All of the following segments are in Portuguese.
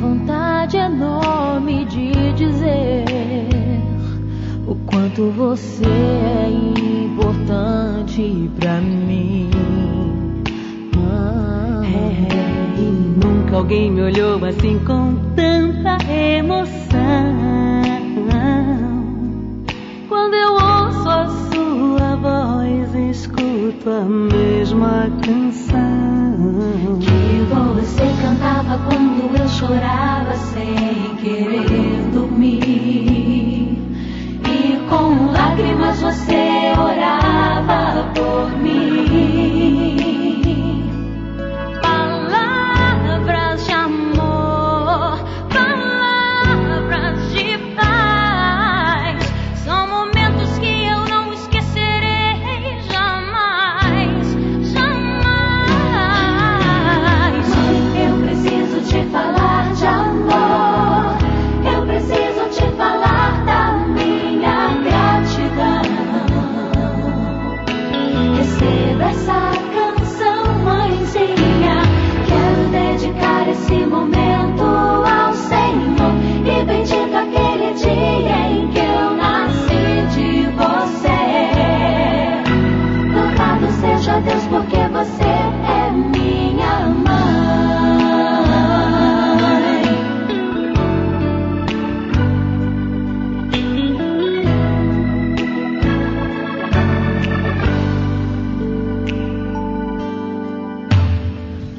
vontade enorme de dizer o quanto você é importante pra mim. E nunca alguém me olhou assim com tanta emoção. Quando eu ouço a sua voz, escuto a mesma canção que você cantava quando eu chorava sem querer dormir, e com lágrimas você orava por mim. Palavras de amor, palavras de paz, são momentos que eu não esquecerei jamais, jamais. Mãe, eu preciso te falar de amor, eu preciso te falar da minha gratidão. Receba essa canção, mãezinha, quero dedicar esse momento ao Senhor, e bendito aquele dia em que eu nasci de você. Louvado seja Deus, porque você é minha mãe.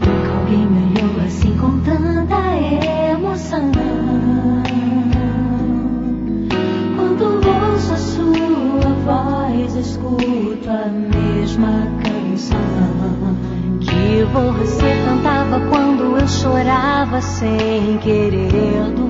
Nunca alguém me olhou assim com tanta emoção. Quando ouço a sua voz, escuto a mesma canção que você cantava quando eu chorava sem querer dormir.